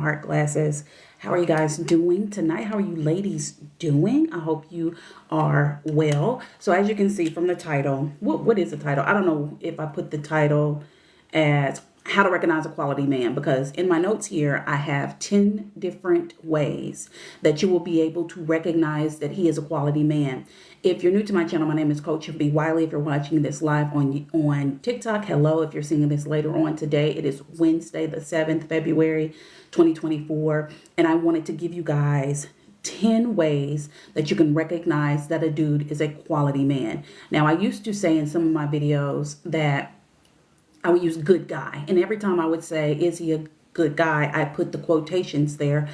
Heart Glasses. How are you guys doing tonight? How are you ladies doing? I hope you are well. So as you can see from the title, what is the title? I don't know if I put the title as how to recognize a quality man, because in my notes here I have 10 different ways that you will be able to recognize that he is a quality man. If you're new to my channel, my name is Coach B. Wiley. If you're watching this live on TikTok, hello. If you're seeing this later on today, it is Wednesday the 7th February 2024, and I wanted to give you guys 10 ways that you can recognize that a dude is a quality man. Now, I used to say in some of my videos that I would use good guy. And every time I would say, is he a good guy? I put the quotations there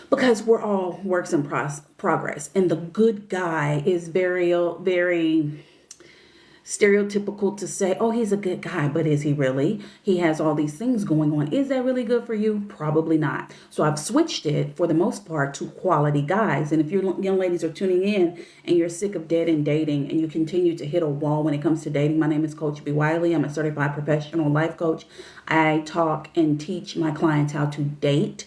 because we're all works in progress. And the good guy is very, very stereotypical to say, oh, he's a good guy, but is he really? He has all these things going on. Is that really good for you? Probably not. So I've switched it for the most part to quality guys. And if you young ladies are tuning in and you're sick of dead end dating and you continue to hit a wall when it comes to dating, my name is Coach B. Wiley. I'm a certified professional life coach. I talk and teach my clients how to date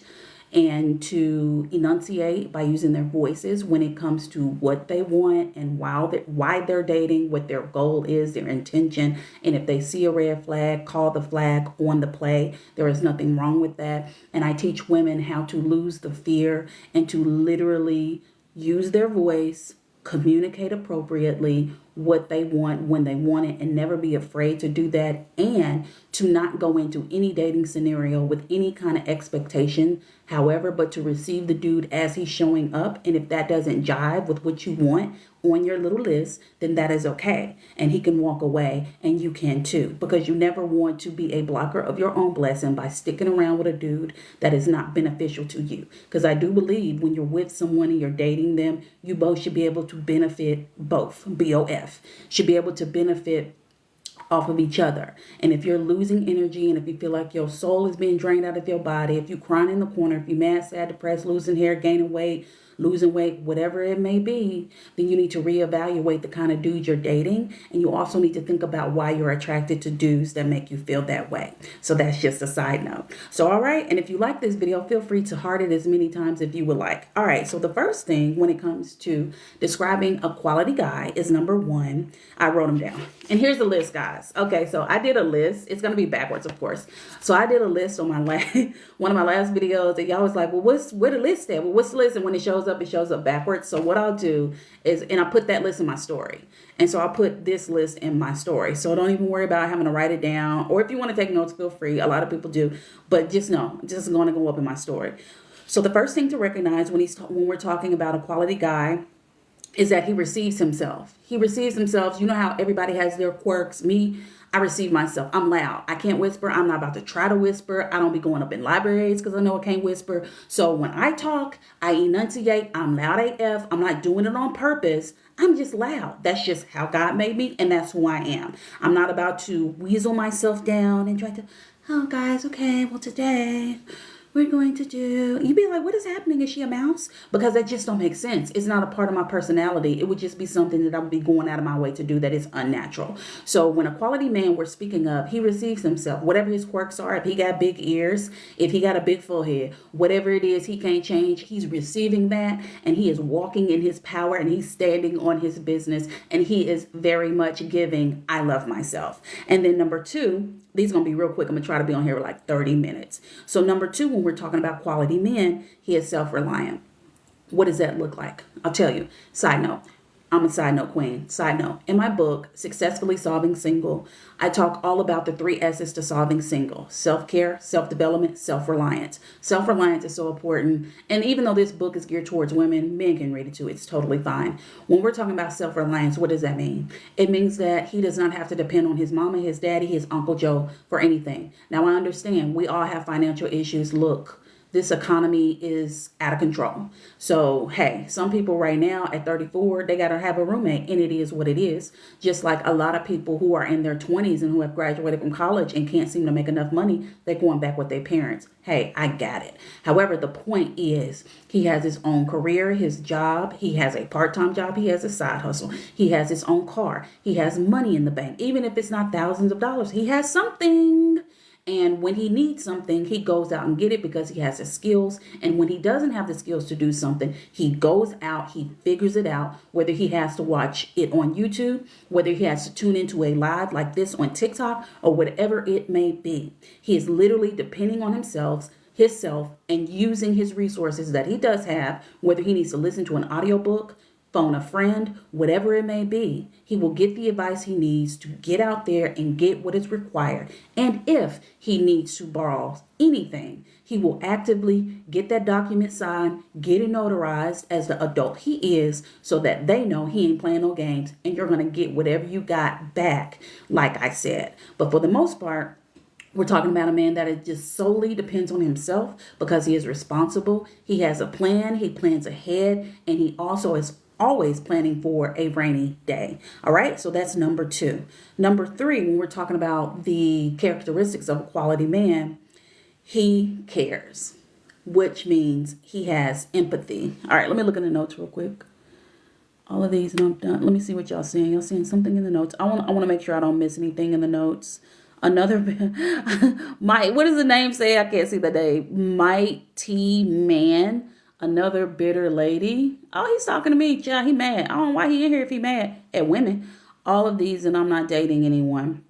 and to enunciate by using their voices when it comes to what they want and why they're dating, what their goal is, their intention. And if they see a red flag, call the flag on the play. There is nothing wrong with that. And I teach women how to lose the fear and to literally use their voice, communicate appropriately what they want when they want it, and never be afraid to do that, and to not go into any dating scenario with any kind of expectation, however, but to receive the dude as he's showing up. And if that doesn't jive with what you want on your little list, then that is okay. And he can walk away and you can too, because you never want to be a blocker of your own blessing by sticking around with a dude that is not beneficial to you. Because I do believe when you're with someone and you're dating them, you both should be able to benefit, both, BOF, should be able to benefit off of each other. And if you're losing energy, and if you feel like your soul is being drained out of your body, if you're crying in the corner, if you're mad, sad, depressed, losing hair, gaining weight, losing weight, whatever it may be, then you need to reevaluate the kind of dude you're dating. And you also need to think about why you're attracted to dudes that make you feel that way. So that's just a side note. So, all right. And if you like this video, feel free to heart it as many times if you would like. All right. So the first thing when it comes to describing a quality guy is number one. I wrote them down. And here's the list, guys. Okay. So I did a list. It's going to be backwards, of course. So I did a list on my one of my last videos, and y'all was like, well, where the list at? Well, what's the list? And when it shows up, it shows up backwards. So what I'll do is, and I put that list in my story. And so I'll put this list in my story. So don't even worry about having to write it down. Or if you want to take notes, feel free. A lot of people do. But just know, just going to go up in my story. So the first thing to recognize when we're talking about a quality guy is that he receives himself. He receives himself. You know how everybody has their quirks. Me, I receive myself. I'm loud. I can't whisper. I'm not about to try to whisper. I don't be going up in libraries because I know I can't whisper. So when I talk, I enunciate. I'm loud AF. I'm not doing it on purpose. I'm just loud. That's just how God made me, and that's who I am. I'm not about to weasel myself down and try to, oh, guys, okay, well, today we're going to do, you'd be like, what is happening? Is she a mouse? Because that just don't make sense. It's not a part of my personality. It would just be something that I would be going out of my way to do that is unnatural. So when a quality man we're speaking of, he receives himself, whatever his quirks are. If he got big ears, if he got a big forehead, whatever it is, he can't change. He's receiving that, and he is walking in his power, and he's standing on his business, and he is very much giving, I love myself. And then number two, these are going to be real quick. I'm going to try to be on here for like 30 minutes. So number two, when we're talking about quality men, he is self-reliant. What does that look like? I'll tell you. Side note. I'm a side note queen. Side note. In my book, Successfully Solving Single, I talk all about the 3 S's to solving single: self-care, self-development, self-reliance. Self-reliance is so important. And even though this book is geared towards women, men can read it too. It's totally fine. When we're talking about self-reliance, what does that mean? It means that he does not have to depend on his mama, his daddy, his Uncle Joe for anything. Now, I understand we all have financial issues. Look, this economy is out of control. So, hey, some people right now at 34, they got to have a roommate, and it is what it is. Just like a lot of people who are in their 20s and who have graduated from college and can't seem to make enough money, they're going back with their parents. Hey, I got it. However, the point is he has his own career, his job. He has a part-time job. He has a side hustle. He has his own car. He has money in the bank. Even if it's not thousands of dollars, he has something. And when he needs something, he goes out and get it because he has the skills. And when he doesn't have the skills to do something, he goes out, he figures it out, whether he has to watch it on YouTube, whether he has to tune into a live like this on TikTok, or whatever it may be. He is literally depending on himself and using his resources that he does have, whether he needs to listen to an audiobook, phone a friend, whatever it may be. He will get the advice he needs to get out there and get what is required. And if he needs to borrow anything, he will actively get that document signed, get it notarized as the adult he is, so that they know he ain't playing no games and you're going to get whatever you got back, like I said. But for the most part, we're talking about a man that it just solely depends on himself because he is responsible. He has a plan. He plans ahead, and he also is always planning for a rainy day. All right. So that's number 2. Number 3, when we're talking about the characteristics of a quality man, he cares, which means he has empathy. All right. Let me look in the notes real quick. All of these, and I'm done. Let me see what y'all seeing. Y'all seeing something in the notes? I want to make sure I don't miss anything in the notes. Another, what does the name say? I can't see the name. Mighty man, another bitter lady. Oh, he's talking to me. Yeah, he mad. I don't know why he in here if he mad at women. All of these, and I'm not dating anyone.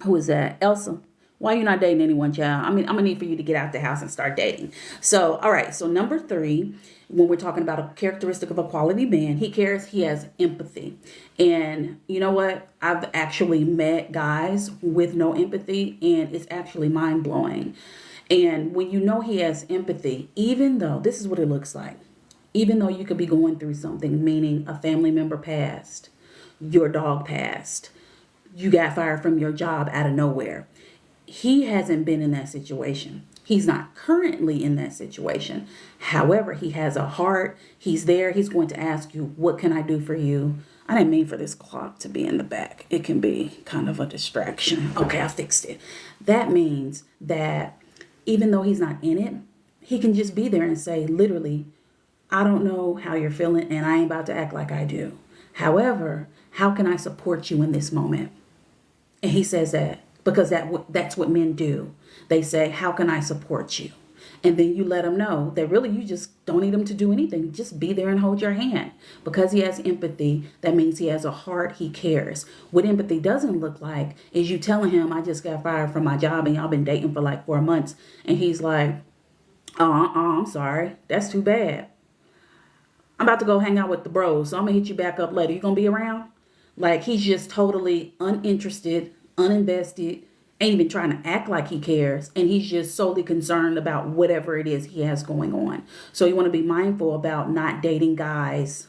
Who is that? Elsa. Why are you not dating anyone, child? I mean, I'm going to need for you to get out the house and start dating. So, all right. So number 3, when we're talking about a characteristic of a quality man, he cares, he has empathy. And you know what? I've actually met guys with no empathy, and it's actually mind blowing. And when you know he has empathy, even though this is what it looks like, even though you could be going through something, meaning a family member passed, your dog passed, you got fired from your job out of nowhere. He hasn't been in that situation. He's not currently in that situation. However, he has a heart. He's there. He's going to ask you, what can I do for you? I didn't mean for this clock to be in the back. It can be kind of a distraction. Okay, I fixed it. That means that even though he's not in it, he can just be there and say, literally, I don't know how you're feeling and I ain't about to act like I do. However, how can I support you in this moment? And he says that because that's what men do. They say, how can I support you? And then you let them know that really you just don't need them to do anything. Just be there and hold your hand. Because he has empathy, that means he has a heart, he cares. What empathy doesn't look like is you telling him, I just got fired from my job and y'all been dating for like 4 months. And he's like, I'm sorry. That's too bad. I'm about to go hang out with the bros, so I'm going to hit you back up later. You going to be around? Like, he's just totally uninterested, uninvested, ain't even trying to act like he cares. And he's just solely concerned about whatever it is he has going on. So you want to be mindful about not dating guys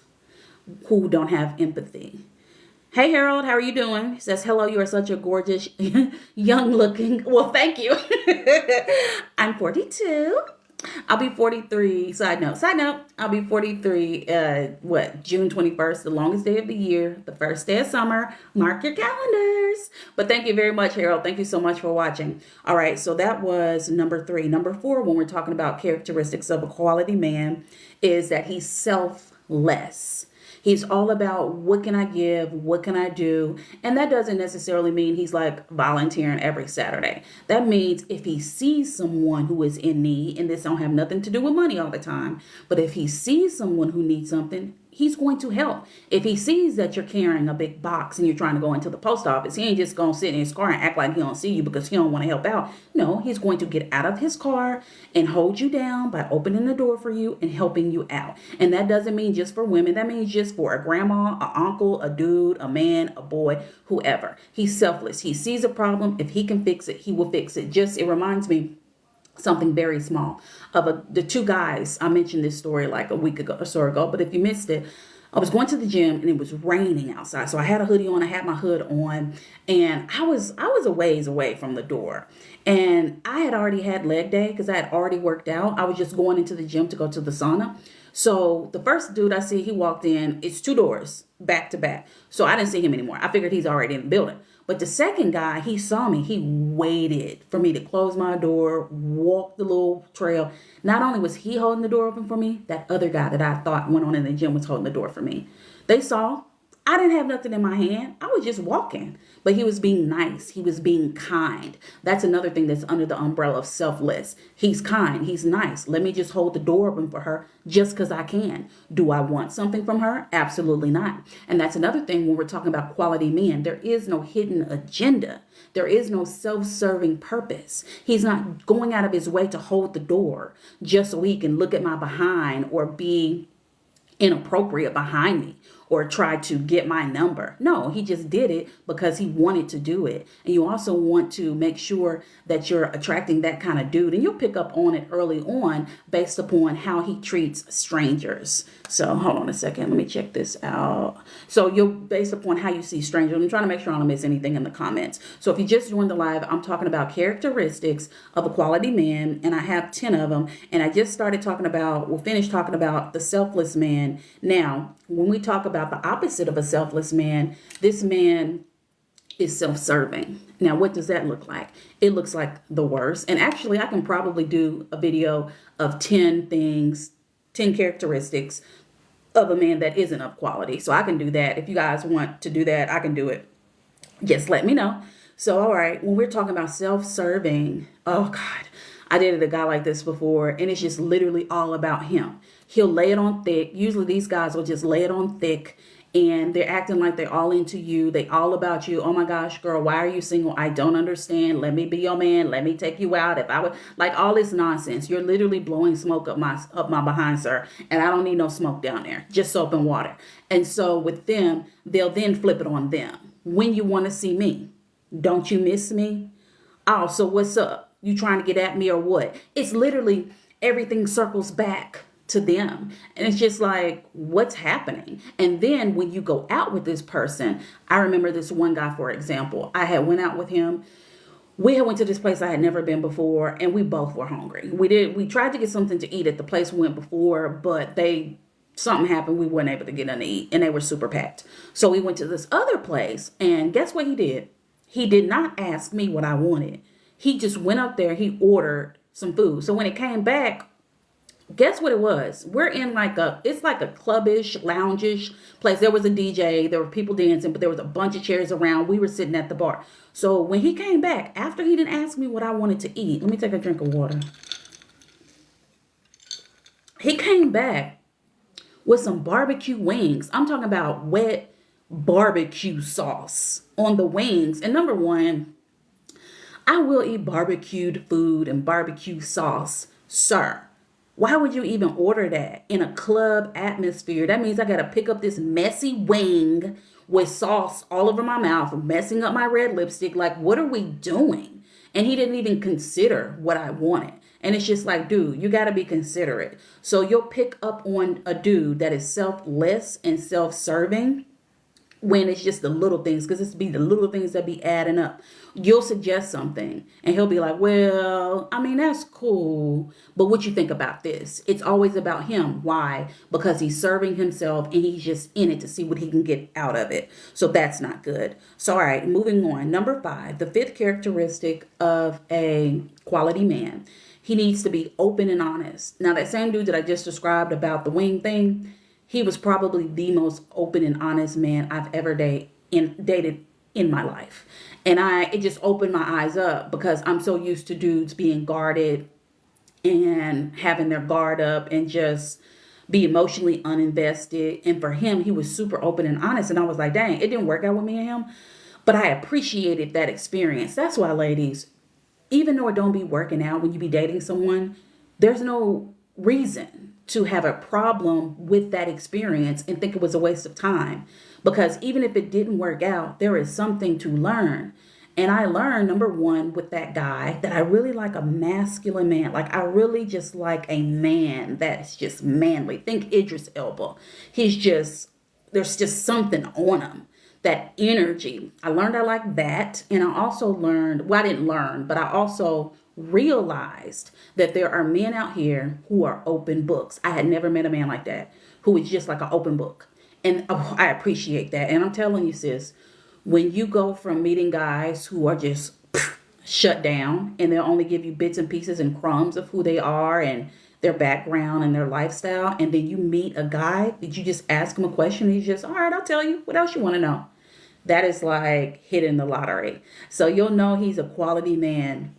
who don't have empathy. Hey, Harold, how are you doing? He says, hello, you are such a gorgeous, young looking. Well, thank you. I'm 42. I'll be 43. Side note. I'll be 43. June 21st, the longest day of the year, the first day of summer. Mark your calendars. But thank you very much, Harold. Thank you so much for watching. All right. So that was number 3. Number 4, when we're talking about characteristics of a quality man, is that he's selfless. He's all about what can I give? What can I do? And that doesn't necessarily mean he's like volunteering every Saturday. That means if he sees someone who is in need, and this don't have nothing to do with money all the time, but if he sees someone who needs something, he's going to help. If he sees that you're carrying a big box and you're trying to go into the post office, he ain't just going to sit in his car and act like he don't see you because he don't want to help out. No, he's going to get out of his car and hold you down by opening the door for you and helping you out. And that doesn't mean just for women. That means just for a grandma, a uncle, a dude, a man, a boy, whoever. He's selfless. He sees a problem. If he can fix it, he will fix it. It reminds me something very small of the 2 guys. I mentioned this story like a week ago or so ago, but if you missed it, I was going to the gym and it was raining outside. So I had a hoodie on, I had my hood on, and I was a ways away from the door. And I had already had leg day because I had already worked out. I was just going into the gym to go to the sauna. So the first dude I see, he walked in, it's 2 doors back to back. So I didn't see him anymore. I figured he's already in the building. But the second guy, he saw me. He waited for me to close my door, walk the little trail. Not only was he holding the door open for me, that other guy that I thought went on in the gym was holding the door for me. They saw, I didn't have nothing in my hand. I was just walking. But he was being nice. He was being kind. That's another thing that's under the umbrella of selfless. He's kind. He's nice. Let me just hold the door open for her just because I can. Do I want something from her? Absolutely not. And that's another thing when we're talking about quality men. There is no hidden agenda. There is no self-serving purpose. He's not going out of his way to hold the door just so he can look at my behind or be inappropriate behind me or try to get my number. No, he just did it because he wanted to do it. And you also want to make sure that you're attracting that kind of dude. And you'll pick up on it early on based upon how he treats strangers. So hold on a second. Let me check this out. So you'll based upon how you see strangers. I'm trying to make sure I don't miss anything in the comments. So if you just joined the live, I'm talking about characteristics of a quality man, and I have 10 of them. And I just started talking about, we'll finish talking about the selfless man. Now, when we talk about the opposite of a selfless man, this man is self-serving. Now, what does that look like? It looks like the worst. And actually, I can probably do a video of 10 things, 10 characteristics of a man that isn't of quality. So I can do that. If you guys want to do that, I can do it. Just let me know. So, all right, when we're talking about self-serving, oh God, I dated a guy like this before, and it's just literally all about him. He'll lay it on thick. Usually these guys will just lay it on thick, and they're acting like they're all into you. They all about you. Oh my gosh, girl, why are you single? I don't understand. Let me be your man. Let me take you out. If I would, like, all this nonsense. You're literally blowing smoke up my behind, sir. And I don't need no smoke down there. Just soap and water. And so with them, they'll then flip it on them. When you want to see me, don't you miss me? Oh, so what's up? You trying to get at me or what? It's literally everything circles back to them. And it's just like, what's happening? And then when you go out with this person, I remember this one guy, for example, I had went out with him. We had went to this place I had never been before, and we both were hungry. We tried to get something to eat at the place we went before, but something happened. We weren't able to get nothing to eat, and they were super packed. So we went to this other place, and guess what he did? He did not ask me what I wanted. He just went up there, he ordered some food. So when it came back, guess what it was? We're in it's like a clubbish, loungish place. There was a DJ, there were people dancing, but there was a bunch of chairs around. We were sitting at the bar. So when he came back, after he didn't ask me what I wanted to eat, let me take a drink of water. He came back with some barbecue wings. I'm talking about wet barbecue sauce on the wings. And number one, I will eat barbecued food and barbecue sauce, sir. Why would you even order that in a club atmosphere? That means I got to pick up this messy wing with sauce all over my mouth, messing up my red lipstick. Like, what are we doing? And he didn't even consider what I wanted. And it's just like, dude, you got to be considerate. So you'll pick up on a dude that is selfless and self-serving when it's just the little things, because it's be the little things that be adding up. You'll suggest something and he'll be like, well, I mean, that's cool, but what you think about this? It's always about him. Why? Because he's serving himself and he's just in it to see what he can get out of it. So that's not good. So, all right, moving on. Number 5, the 5th characteristic of a quality man. He needs to be open and honest. Now, that same dude that I just described about the wing thing, he was probably the most open and honest man I've ever dated in my life. And it just opened my eyes up because I'm so used to dudes being guarded and having their guard up and just be emotionally uninvested. And for him, he was super open and honest. And I was like, dang, it didn't work out with me and him. But I appreciated that experience. That's why, ladies, even though it don't be working out when you be dating someone, there's no reason to have a problem with that experience and think it was a waste of time. Because even if it didn't work out, there is something to learn. And I learned, number 1, with that guy, that I really like a masculine man. Like, I really just like a man that's just manly. Think Idris Elba. There's just something on him. That energy. I learned I like that. And I also learned, well, I didn't learn, but I also realized that there are men out here who are open books. I had never met a man like that who is just like an open book. And I appreciate that. And I'm telling you, sis, when you go from meeting guys who are just shut down and they'll only give you bits and pieces and crumbs of who they are, and their background and their lifestyle, and then you meet a guy that you just ask him a question, and he's just, all right, I'll tell you. What else you want to know? That is like hitting the lottery. So you'll know he's a quality man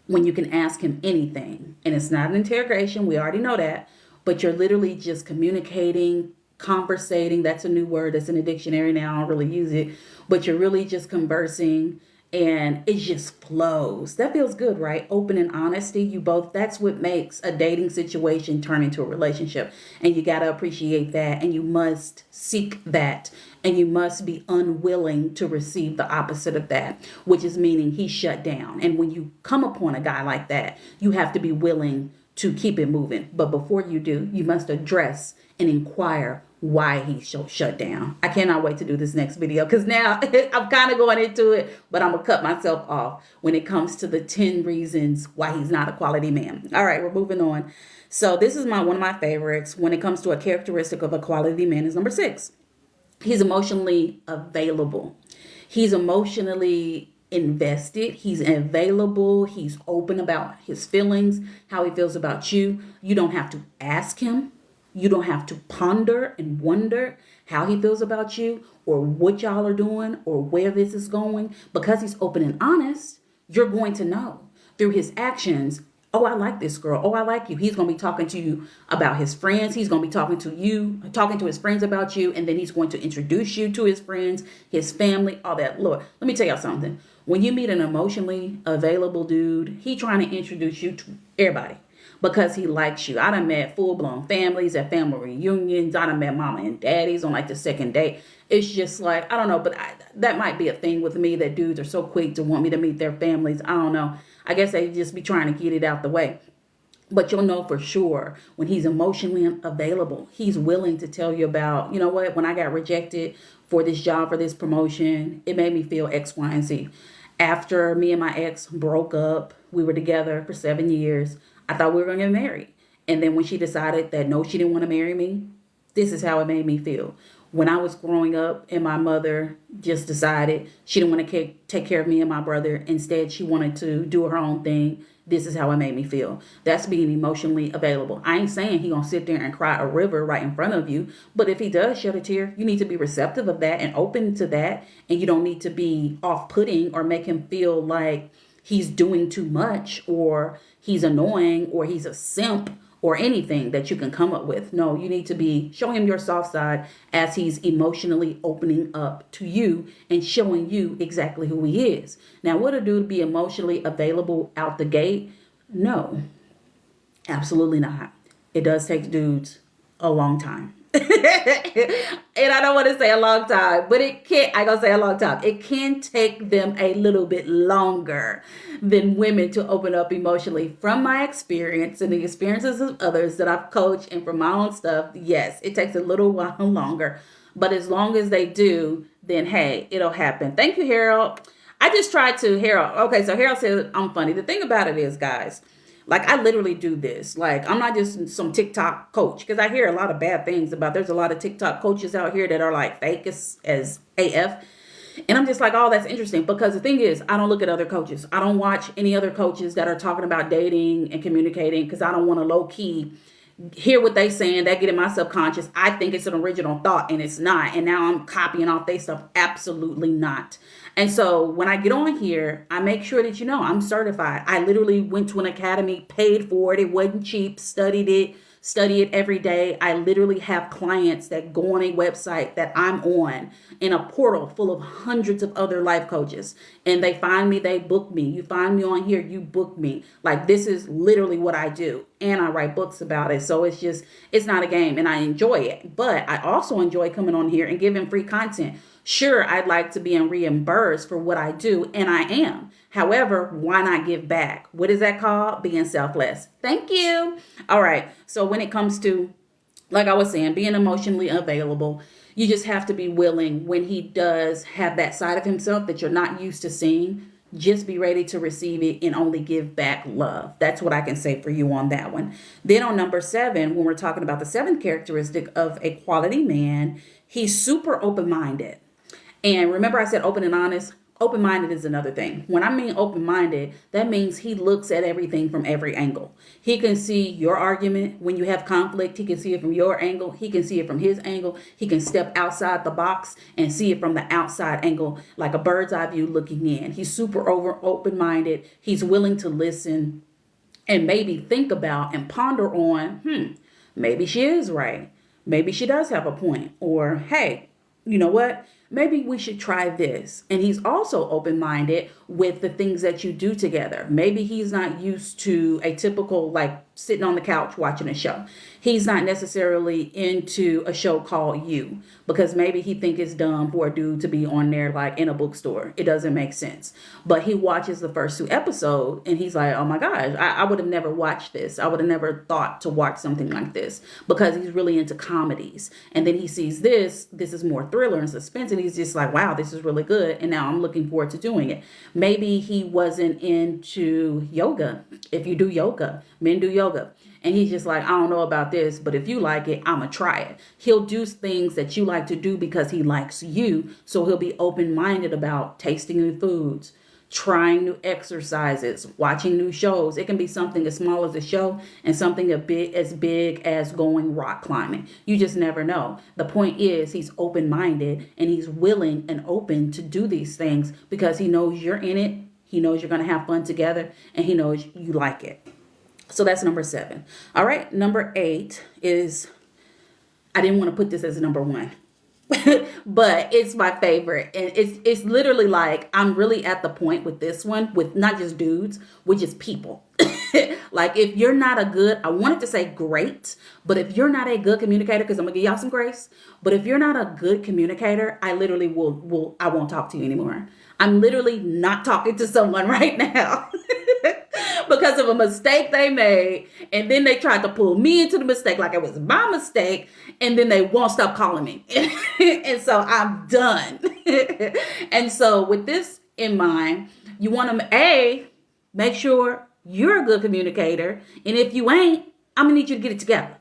when you can ask him anything. And it's not an interrogation, we already know that, but you're literally just communicating, conversating. That's a new word that's in the dictionary now. I don't really use it, but you're really just conversing and it just flows. That feels good, right? Open and honesty. You both, that's what makes a dating situation turn into a relationship. And you got to appreciate that. And you must seek that. And you must be unwilling to receive the opposite of that, which is meaning he shut down. And when you come upon a guy like that, you have to be willing to keep it moving. But before you do, you must address and inquire why he shut down. I cannot wait to do this next video because now I'm kind of going into it, but I'm going to cut myself off when it comes to the 10 reasons why he's not a quality man. All right, we're moving on. So this is one of my favorites when it comes to a characteristic of a quality man is number 6. He's emotionally available. He's emotionally invested. He's available. He's open about his feelings, how he feels about you. You don't have to ask him. You don't have to ponder and wonder how he feels about you or what y'all are doing or where this is going. Because he's open and honest, you're going to know through his actions. Oh, I like this girl. Oh, I like you. He's going to be talking to you about his friends. He's going to be talking to his friends about you. And then he's going to introduce you to his friends, his family, all that. Lord, let me tell y'all something. When you meet an emotionally available dude, he trying to introduce you to everybody because he likes you. I done met full-blown families at family reunions. I done met mama and daddies on like the second date. It's just like, I don't know, but that might be a thing with me that dudes are so quick to want me to meet their families. I don't know. I guess they just be trying to get it out the way. But you'll know for sure when he's emotionally available. He's willing to tell you about, you know what, when I got rejected for this job, for this promotion, it made me feel X, Y, and Z. After me and my ex broke up, we were together for 7 years. I thought we were going to get married. And then when she decided that no, she didn't want to marry me, this is how it made me feel. When I was growing up and my mother just decided she didn't want to take care of me and my brother. Instead, she wanted to do her own thing. This is how it made me feel. That's being emotionally available. I ain't saying he gonna sit there and cry a river right in front of you. But if he does shed a tear, you need to be receptive of that and open to that. And you don't need to be off-putting or make him feel like he's doing too much or he's annoying or he's a simp or anything that you can come up with. No, you need to be showing him your soft side as he's emotionally opening up to you and showing you exactly who he is. Now, would a dude be emotionally available out the gate? No, absolutely not. It does take dudes a long time. And I don't want to say a long time, but I gonna say a long time. It can take them a little bit longer than women to open up emotionally. From my experience and the experiences of others that I've coached and from my own stuff, yes, it takes a little while longer. But as long as they do, then hey, it'll happen. Thank you, Harold. I just tried to, Harold. Okay, so Harold said I'm funny. The thing about it is, guys, like I literally do this. Like I'm not just some TikTok coach because I hear a lot of bad things about. There's a lot of TikTok coaches out here that are like fake as AF. And I'm just like, oh, that's interesting. Because the thing is, I don't look at other coaches. I don't watch any other coaches that are talking about dating and communicating because I don't want to low key hear what they saying. That get in my subconscious. I think it's an original thought and it's not. And now I'm copying off their stuff. Absolutely not. And so when I get on here, I make sure that you know I'm certified. I literally went to an academy, paid for it. It wasn't cheap, study it every day. I literally have clients that go on a website that I'm on in a portal full of hundreds of other life coaches. And they find me, they book me. You find me on here, you book me. Like this is literally what I do. And I write books about it. So it's not a game and I enjoy it. But I also enjoy coming on here and giving free content. Sure, I'd like to be reimbursed for what I do, and I am. However, why not give back? What is that called? Being selfless. Thank you. All right. So when it comes to, like I was saying, being emotionally available, you just have to be willing when he does have that side of himself that you're not used to seeing. Just be ready to receive it and only give back love. That's what I can say for you on that one. Then on number 7, when we're talking about the 7th characteristic of a quality man, he's super open-minded. And remember I said open and honest? Open-minded is another thing. When I mean open-minded, that means he looks at everything from every angle. He can see your argument when you have conflict. He can see it from your angle. He can see it from his angle. He can step outside the box and see it from the outside angle, like a bird's eye view looking in. He's super open-minded. He's willing to listen and maybe think about and ponder on, maybe she is right. Maybe she does have a point. Or, hey, you know what? Maybe we should try this. And he's also open-minded with the things that you do together. Maybe he's not used to a typical, like, sitting on the couch watching a show. He's not necessarily into a show called You, because maybe he think it's dumb for a dude to be on there like in a bookstore. It doesn't make sense. But he watches the first 2 episodes and he's like, oh my gosh, I would have never watched this. I would have never thought to watch something like this, because he's really into comedies. And then he sees this is more thriller and suspense, and he's just like, wow, this is really good. And now I'm looking forward to doing it. Maybe he wasn't into yoga. If you do yoga, men do yoga. And he's just like, I don't know about this, but if you like it, I'm going to try it. He'll do things that you like to do because he likes you. So he'll be open-minded about tasting new foods, trying new exercises, watching new shows. It can be something as small as a show and something as big as going rock climbing. You just never know. The point is, he's open-minded and he's willing and open to do these things because he knows you're in it. He knows you're going to have fun together, and he knows you like it. So that's number 7. All right. Number 8 is, I didn't want to put this as number 1, but it's my favorite. And it's literally like, I'm really at the point with this one, with not just dudes, which is people. Like, if you're not I wanted to say great, but if you're not a good communicator, because I'm gonna give y'all some grace, but if you're not a good communicator, I literally I won't talk to you anymore. I'm literally not talking to someone right now because of a mistake they made. And then they tried to pull me into the mistake like it was my mistake. And then they won't stop calling me. And so I'm done. And so with this in mind, you want to, make sure you're a good communicator. And if you ain't, I'm going to need you to get it together.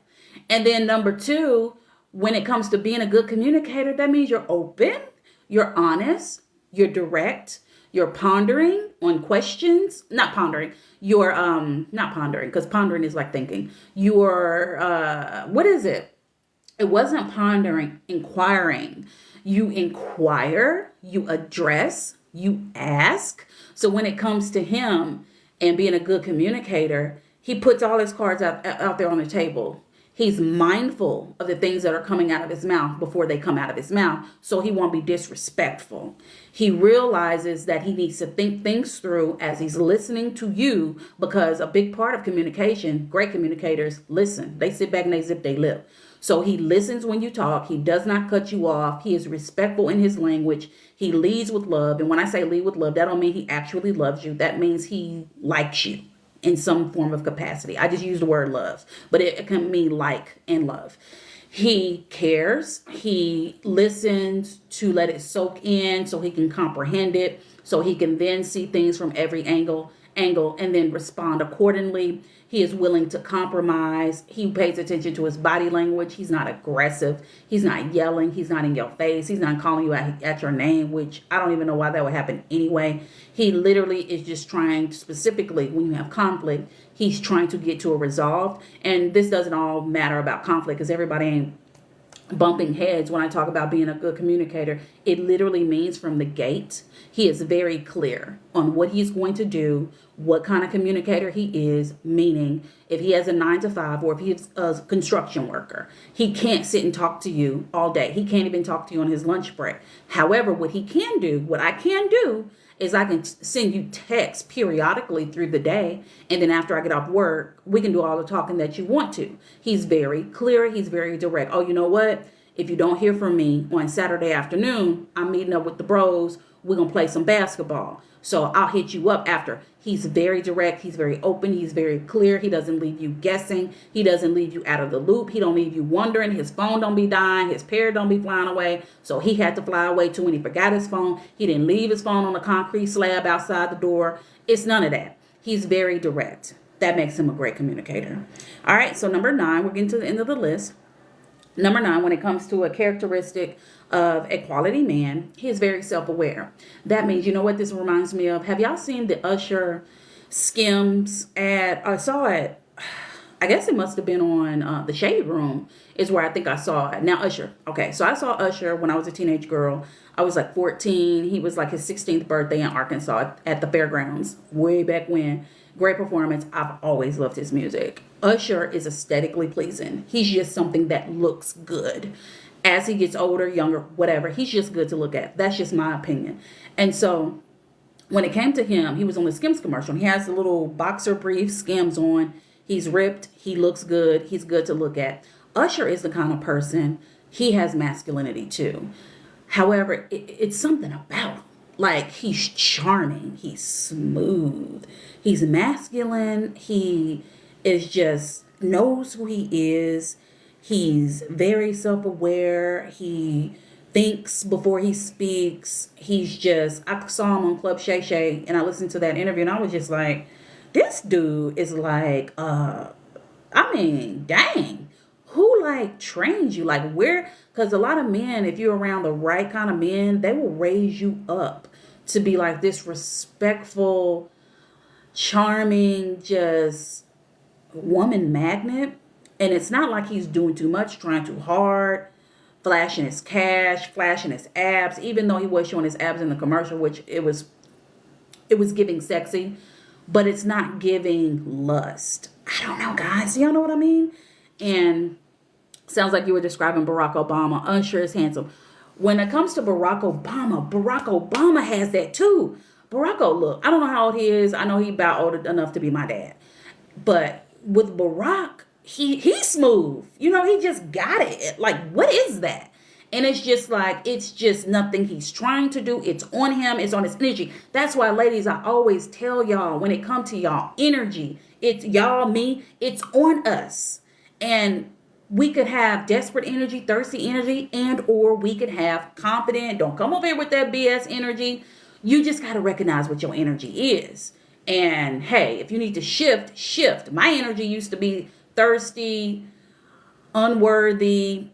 And then number 2, when it comes to being a good communicator, that means you're open, you're honest, you're direct, you're pondering on questions, not pondering, you're, not pondering, because pondering is like thinking. You're, what is it? It wasn't pondering, inquiring. You inquire, you address, you ask. So when it comes to him and being a good communicator, he puts all his cards out there on the table. He's mindful of the things that are coming out of his mouth before they come out of his mouth, so he won't be disrespectful. He realizes that he needs to think things through as he's listening to you, because a big part of communication, great communicators listen. They sit back and they zip their lip. So he listens when you talk. He does not cut you off. He is respectful in his language. He leads with love. And when I say lead with love, that don't mean he actually loves you. That means he likes you in some form of capacity. I just use the word love, but it can mean like and love. He cares. He listens to let it soak in so he can comprehend it, so he can then see things from every angle and then respond accordingly. He is willing to compromise. He pays attention to his body language. He's not aggressive. He's not yelling. He's not in your face. He's not calling you at your name, which I don't even know why that would happen anyway. He literally is just trying, specifically when you have conflict, he's trying to get to a resolve. And this doesn't all matter about conflict, because everybody ain't bumping heads when I talk about being a good communicator. It literally means from the gate, he is very clear on what he's going to do, what kind of communicator he is, meaning if he has a 9 to 5 or if he's a construction worker, he can't sit and talk to you all day. He can't even talk to you on his lunch break. However, what I can do is I can send you texts periodically through the day. And then after I get off work, we can do all the talking that you want to. He's very clear. He's very direct. Oh, you know what? If you don't hear from me on Saturday afternoon, I'm meeting up with the bros. We're going to play some basketball. So I'll hit you up after. He's very direct. He's very open. He's very clear. He doesn't leave you guessing. He doesn't leave you out of the loop. He don't leave you wondering. His phone don't be dying. His parrot don't be flying away. So he had to fly away too when he forgot his phone. He didn't leave his phone on the concrete slab outside the door. It's none of that. He's very direct. That makes him a great communicator. All right. So number 9, we're getting to the end of the list. Number 9, when it comes to a characteristic of a quality man, he is very self-aware. That means, you know what this reminds me of? Have y'all seen the Usher Skims ad? I saw it. I guess it must have been on the Shade Room is where I think I saw it. Now Usher. Okay, so I saw Usher when I was a teenage girl. I was like 14. He was like his 16th birthday in Arkansas at the fairgrounds way back when. Great performance. I've always loved his music. Usher is aesthetically pleasing. He's just something that looks good. As he gets older, younger, whatever, he's just good to look at. That's just my opinion. And so when it came to him, he was on the Skims commercial. He has the little boxer brief Skims on. He's ripped. He looks good. He's good to look at. Usher is the kind of person, he has masculinity too. However, it's something about him. Like, he's charming. He's smooth. He's masculine. He is just knows who he is. He's very self-aware. He thinks before he speaks. He's just, I saw him on Club Shay Shay and I listened to that interview and I was just like, this dude is like, I mean, dang, who like trains you? Like, where? Because a lot of men, if you're around the right kind of men, they will raise you up to be like this respectful, charming, just woman magnet. And it's not like he's doing too much, trying too hard, flashing his cash, flashing his abs, even though he was showing his abs in the commercial, which it was giving sexy, but it's not giving lust. I don't know, guys. Y'all know what I mean? And sounds like you were describing Barack Obama. Unsure is handsome. When it comes to Barack Obama has that too. Look, I don't know how old he is. I know he about old enough to be my dad. But with Barack, he's smooth. You know, he just got it. Like, what is that? And it's just like, it's just nothing he's trying to do. It's on him. It's on his energy. That's why, ladies, I always tell y'all when it comes to y'all energy, it's y'all, me, it's on us. And we could have desperate energy, thirsty energy, and or we could have confident, don't come over here with that BS energy. You just got to recognize what your energy is. And hey, if you need to shift, shift. My energy used to be thirsty, unworthy,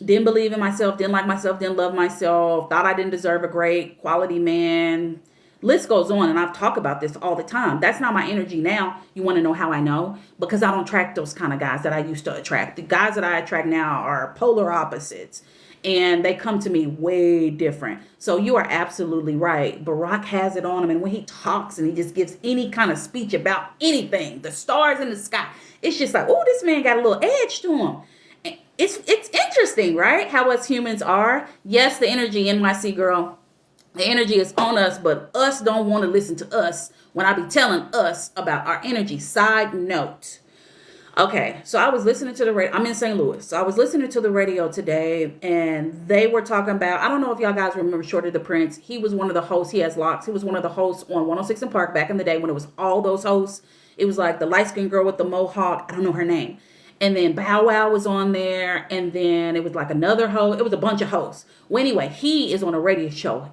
didn't believe in myself, didn't like myself, didn't love myself, thought I didn't deserve a great quality man. List goes on, and I've talked about this all the time. That's not my energy now. You want to know how I know? Because I don't attract those kind of guys that I used to attract. The guys that I attract now are polar opposites, and they come to me way different. So you are absolutely right. Barack has it on him, and when he talks and he just gives any kind of speech about anything, the stars in the sky, it's just like, oh, this man got a little edge to him. It's interesting, right? How us humans are. Yes, the energy, NYC girl, the energy is on us, but us don't want to listen to us when I be telling us about our energy. Side note. Okay, so I was listening to the radio. I'm in St. Louis. So I was listening to the radio today, and they were talking about, I don't know if y'all guys remember Shorty the Prince. He was one of the hosts. He has locks. He was one of the hosts on 106 and Park back in the day when it was all those hosts. It was like the light-skinned girl with the mohawk. I don't know her name. And then Bow Wow was on there, and then it was like another host. It was a bunch of hosts. Well, anyway, he is on a radio show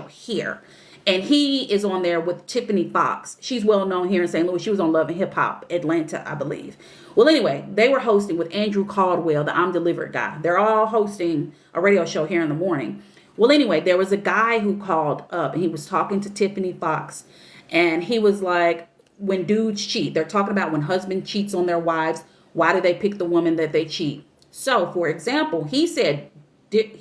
here. And he is on there with Tiffany Fox. She's well known here in St. Louis. She was on Love and Hip Hop Atlanta, I believe. Well, anyway, they were hosting with Andrew Caldwell, the I'm Delivered guy. They're all hosting a radio show here in the morning. Well, anyway, there was a guy who called up, and he was talking to Tiffany Fox. And he was like, when dudes cheat, they're talking about when husband cheats on their wives, why do they pick the woman that they cheat? So, for example, he said,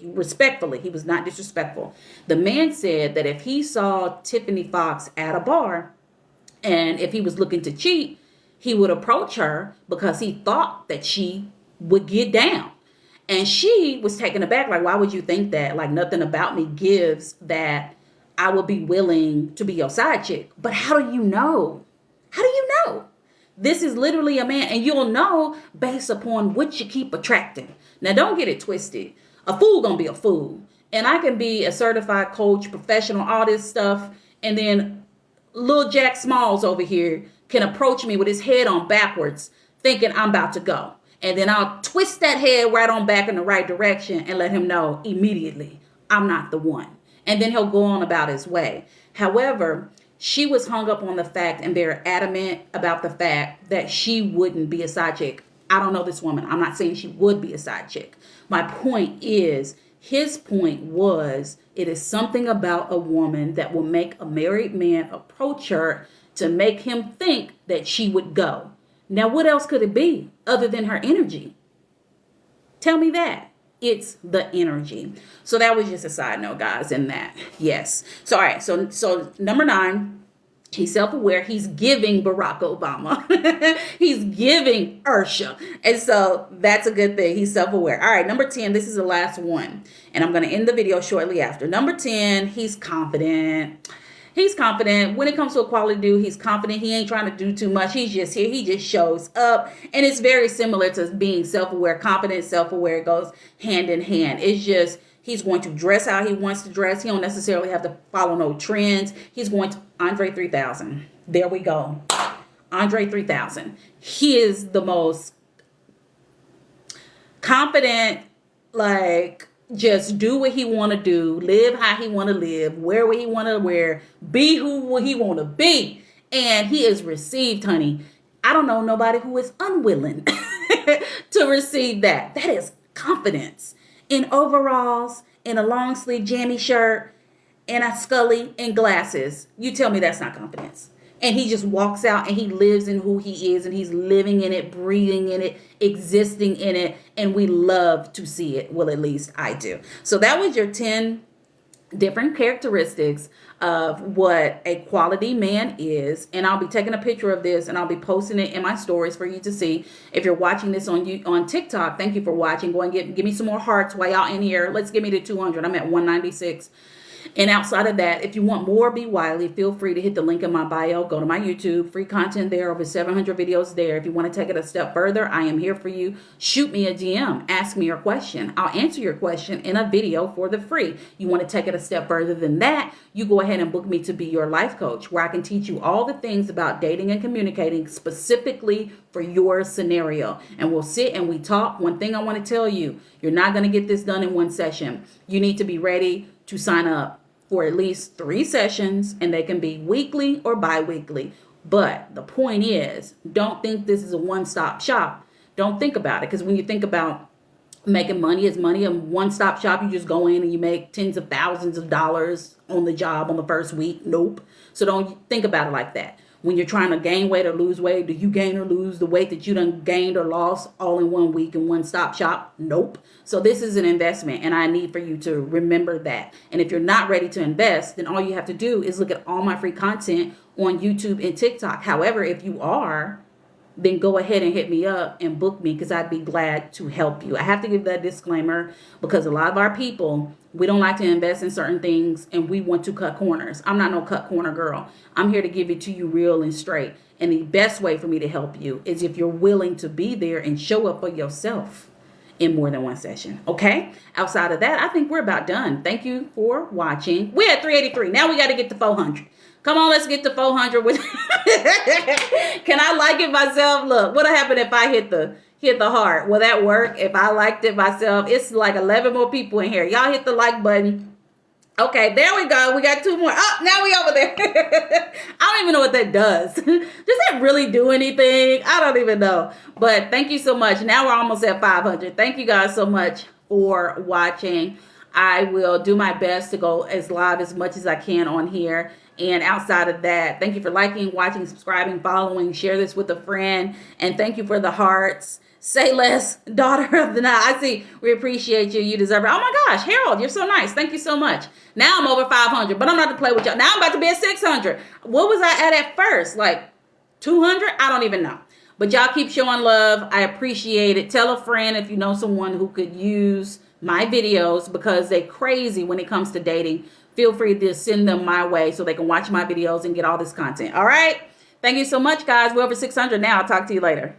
respectfully, he was not disrespectful. The man said that if he saw Tiffany Fox at a bar and if he was looking to cheat, he would approach her because he thought that she would get down. And she was taken aback, like, why would you think that? Like, nothing about me gives that I would be willing to be your side chick. But how do you know? How do you know? This is literally a man, and you'll know based upon what you keep attracting. Now, don't get it twisted. A fool gonna be a fool. And I can be a certified coach, professional, all this stuff, and then Lil Jack Smalls over here can approach me with his head on backwards, thinking I'm about to go. And then I'll twist that head right on back in the right direction and let him know immediately I'm not the one. And then he'll go on about his way. However, she was hung up on the fact and very adamant about the fact that she wouldn't be a side chick. I don't know this woman. I'm not saying she would be a side chick. My point is, his point was, it is something about a woman that will make a married man approach her to make him think that she would go. Now, what else could it be other than her energy? Tell me that. It's the energy. So that was just a side note, guys, in that. Yes. So, all right. So number 9, he's self-aware. He's giving Barack Obama. He's giving Ursha. And so that's a good thing. He's self-aware. All right. Number 10, this is the last one. And I'm going to end the video shortly after. Number 10, he's confident. He's confident. When it comes to a quality dude, he's confident. He ain't trying to do too much. He's just here. He just shows up. And it's very similar to being self-aware. Confident, self-aware. It goes hand in hand. It's just, he's going to dress how he wants to dress. He don't necessarily have to follow no trends. He's going to Andre 3000. There we go. Andre 3000. He is the most confident, like, just do what he want to do, live how he want to live, wear what he want to wear, be who he want to be. And he is received, honey. I don't know nobody who is unwilling to receive that. That is confidence. In overalls, in a long sleeve jammy shirt, and a Scully and glasses. You tell me that's not confidence. And he just walks out and he lives in who he is, and he's living in it, breathing in it, existing in it. And we love to see it. Well, at least I do. So that was your 10 different characteristics of what a quality man is. And I'll be taking a picture of this and I'll be posting it in my stories for you to see. If you're watching this on TikTok, thank you for watching. Go and give me some more hearts while y'all in here. Let's give me to 200. I'm at 196. And outside of that, if you want more Be Wiley, feel free to hit the link in my bio. Go to my YouTube. Free content there. Over 700 videos there. If you want to take it a step further, I am here for you. Shoot me a DM. Ask me your question. I'll answer your question in a video for the free. You want to take it a step further than that, you go ahead and book me to be your life coach, where I can teach you all the things about dating and communicating specifically for your scenario. And we'll sit and we talk. One thing I want to tell you, you're not going to get this done in one session. You need to be ready to sign up for at least 3 sessions, and they can be weekly or bi-weekly. But the point is, don't think this is a one-stop shop. Don't think about it, because when you think about making money, is money a one-stop shop? You just go in and you make tens of thousands of dollars on the job on the first week? Nope. So don't think about it like that. When you're trying to gain weight or lose weight, do you gain or lose the weight that you done gained or lost all in one week in one stop shop? Nope. So this is an investment, and I need for you to remember that. And if you're not ready to invest, then all you have to do is look at all my free content on YouTube and TikTok. However, if you are, then go ahead and hit me up and book me, because I'd be glad to help you. I have to give that disclaimer because a lot of our people, we don't like to invest in certain things and we want to cut corners. I'm not no cut corner girl. I'm here to give it to you real and straight. And the best way for me to help you is if you're willing to be there and show up for yourself in more than one session. Okay? Outside of that, I think we're about done. Thank you for watching. We're at 383. Now we got to get to 400. Come on, let's get to 400 with Can I like it myself? Look, what'll happen if I hit the heart? Will that work? If I liked it myself, it's like 11 more people in here. Y'all hit the like button. Okay, there we go. We got 2 more. Oh, now we over there. I don't even know what that does. Does that really do anything? I don't even know. But thank you so much. Now we're almost at 500. Thank you guys so much for watching. I will do my best to go as live as much as I can on here. And outside of that, thank you for liking, watching, subscribing, following, share this with a friend. And thank you for the hearts. Say less, daughter of the night. I see. We appreciate you. You deserve it. Oh my gosh, Harold, you're so nice. Thank you so much. Now I'm over 500, but I'm not to play with y'all. Now I'm about to be at 600. What was I at first? Like 200? I don't even know. But y'all keep showing love. I appreciate it. Tell a friend if you know someone who could use my videos, because they're crazy when it comes to dating. Feel free to send them my way so they can watch my videos and get all this content. All right. Thank you so much, guys. We're over 600 now. I'll talk to you later.